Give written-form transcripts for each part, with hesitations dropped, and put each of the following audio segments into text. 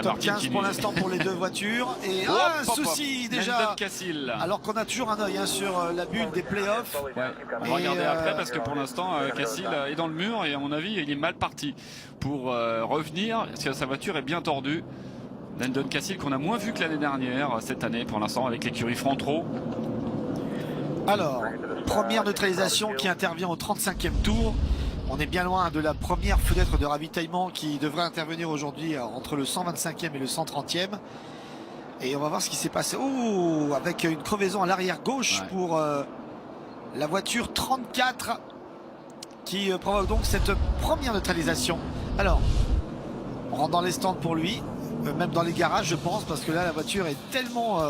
top 15 pour l'instant pour les deux voitures. Et un souci déjà. Alors qu'on a toujours un œil sur la bulle des playoffs. Ouais. On va regarder après parce que pour l'instant, Cassil est dans le mur et à mon avis, il est mal parti pour revenir. Sa voiture est bien tordue. Landon Cassil qu'on a moins vu que l'année dernière, cette année pour l'instant avec l'écurie Frantro. Alors, première neutralisation qui intervient au 35e tour. On est bien loin de la première fenêtre de ravitaillement qui devrait intervenir aujourd'hui entre le 125e et le 130e. Et on va voir ce qui s'est passé. Oh, avec une crevaison à l'arrière gauche pour la voiture 34 qui provoque donc cette première neutralisation. Alors, on rentre dans les stands pour lui, même dans les garages je pense, parce que là la voiture est tellement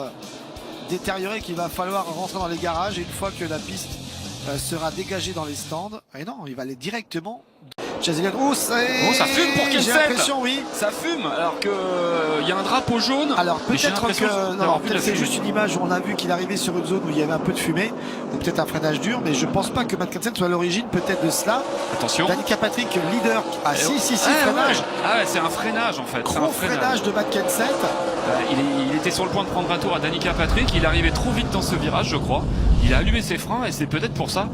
détériorée qu'il va falloir rentrer dans les garages. Et une fois que la piste sera dégagée dans les stands, et non, il va aller directement. Oh, ça fume pour Kenseth. J'ai l'impression, oui. Ça fume alors que il y a un drapeau jaune. Alors peut-être que c'est juste une image où on a vu qu'il arrivait sur une zone où il y avait un peu de fumée, ou peut-être un freinage dur, mais je pense pas que Matt Kenseth soit à l'origine peut-être de cela. Attention. Danica Patrick, leader. Ah si, freinage. Ouais. Ah ouais, c'est un freinage en fait. Gros freinage de Matt Kenseth. Il était sur le point de prendre un tour à Danica Patrick. Il arrivait trop vite dans ce virage, je crois. Il a allumé ses freins et c'est peut-être pour ça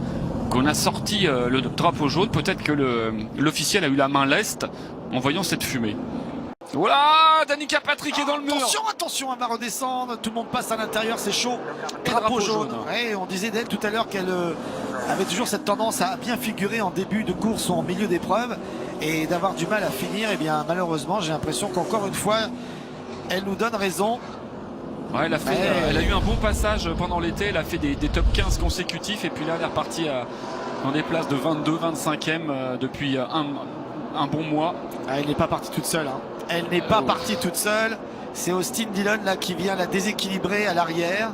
qu'on a sorti le drapeau jaune. Peut-être que l'officiel a eu la main leste en voyant cette fumée. Voilà, Danica Patrick est dans le mur. Attention, elle va redescendre. Tout le monde passe à l'intérieur, c'est chaud. Drapeau jaune. Ouais, on disait d'elle tout à l'heure qu'elle avait toujours cette tendance à bien figurer en début de course ou en milieu d'épreuve et d'avoir du mal à finir. Et bien malheureusement, j'ai l'impression qu'encore une fois, elle nous donne raison. Ouais, elle a eu un bon passage pendant l'été, elle a fait des top 15 consécutifs et puis là elle est repartie dans des places de 22, 25e depuis un bon mois. Elle n'est pas partie toute seule. Elle n'est pas partie toute seule. C'est Austin Dillon là qui vient la déséquilibrer à l'arrière.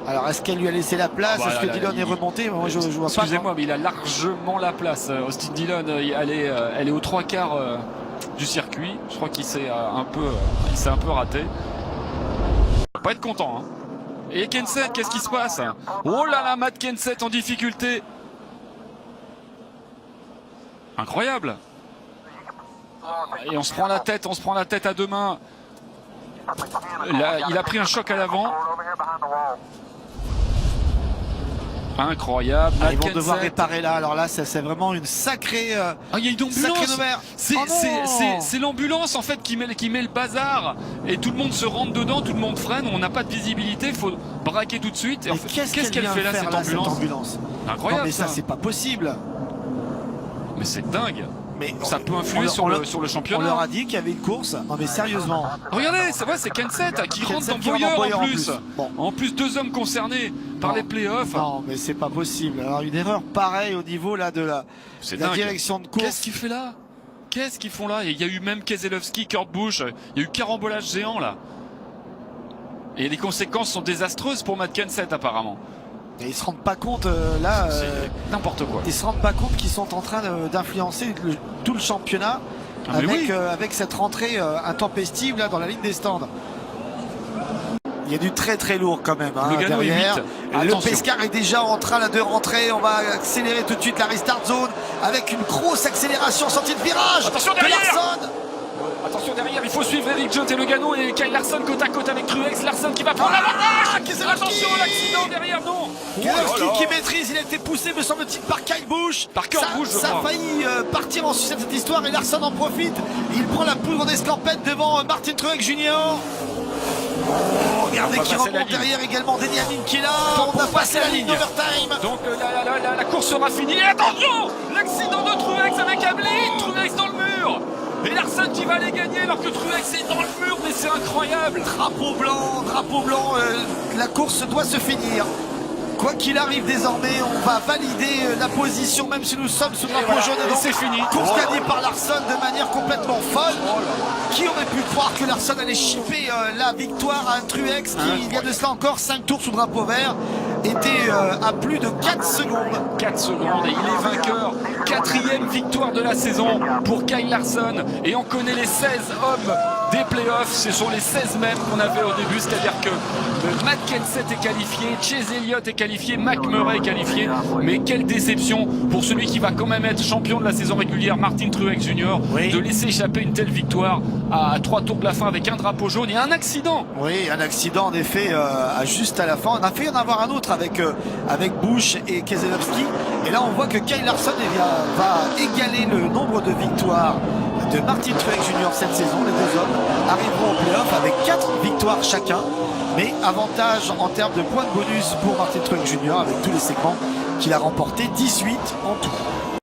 Alors est-ce qu'elle lui a laissé la place? Est-ce que Dillon est remonté? Moi je vois pas. Excusez-moi, mais il a largement la place. Austin Dillon, elle est aux 3/4 du circuit. Je crois qu'il s'est un peu raté. Il va pas être content. Et Kenseth, qu'est-ce qui se passe? Oh là là, Matt Kenseth en difficulté. Incroyable. Et on se prend la tête à deux mains. Là, il a pris un choc à l'avant. Incroyable. Ils vont devoir réparer là. Alors là, c'est vraiment une sacrée. Il y a une ambulance. C'est l'ambulance en fait qui met le bazar. Et tout le monde se rentre dedans, tout le monde freine. On n'a pas de visibilité. Il faut braquer tout de suite. Et qu'est-ce qu'elle fait là, cette ambulance? Incroyable. Non, mais ça, c'est pas possible. Mais c'est dingue. Mais ça peut influer sur le championnat. On leur a dit qu'il y avait une course. Non mais sérieusement. Regardez, c'est Kenseth qui rentre dans Bowyer en plus. Bon. En plus, deux hommes concernés par les playoffs. Non mais c'est pas possible. Alors une erreur pareille au niveau là de la direction de course. Qu'est-ce qu'il fait là? Qu'est-ce qu'ils font là? Il y a eu même Keselowski, Kurt Busch. Il y a eu carambolage géant là. Et les conséquences sont désastreuses pour Matt Kenseth apparemment. Et ils se rendent pas compte n'importe quoi. Ils se rendent pas compte qu'ils sont en train d'influencer tout le championnat avec cette rentrée intempestive là dans la ligne des stands. Il y a du très très lourd quand même derrière. Le Pescar est déjà en train de rentrer. On va accélérer tout de suite la restart zone avec une grosse accélération sortie de virage. Attention derrière. Attention derrière, il faut suivre Erik Jones et Logano et Kyle Larson côte à côte avec Truex. Larson qui va prendre la barrage. Attention à l'accident derrière, non. Keselowski qui maîtrise, il a été poussé me semble-t-il par Kyle Busch. Par Kurt Busch, ça a failli partir en sucette cette histoire et Larson en profite. Il prend la poudre d'escampette devant Martin Truex Jr. Regardez qui remonte derrière également, Denny Hamlin qui est là. On a passé la ligne d'overtime. Donc la course sera finie. Et attention, l'accident de Truex avec Hamlin. Truex dans le mur. Et Larson qui va aller gagner alors que Truex est dans le mur, mais c'est incroyable. Drapeau blanc, la course doit se finir. Quoi qu'il arrive désormais, on va valider la position même si nous sommes sous drapeau jaune. Et c'est fini. Course gagnée par Larson de manière complètement folle. Qui aurait pu croire que Larson allait chipper la victoire à un Truex qui, il y a de cela encore 5 tours sous drapeau vert, était à plus de 4 secondes. 4 secondes et il est vainqueur. 4e victoire de la saison pour Kyle Larson. Et on connaît les 16 hommes des playoffs. Ce sont les 16 mêmes qu'on avait au début, c'est-à-dire que Matt Kenseth est qualifié, Chase Elliott est qualifié, Mac Murray est qualifié. Mais quelle déception pour celui qui va quand même être champion de la saison régulière, Martin Truex Jr., Oui. de laisser échapper une telle victoire à 3 tours de la fin avec un drapeau jaune et un accident. Oui, un accident en effet juste à la fin. On a fait en avoir un autre avec Busch et Keselowski. Et là on voit que Kyle Larson va égaler le nombre de victoires de Martin Truex Jr. cette saison. Les deux hommes arriveront au playoff avec 4 victoires chacun. Mais avantage en termes de points de bonus pour Martin Truex Jr. avec tous les segments qu'il a remporté, 18 en tout.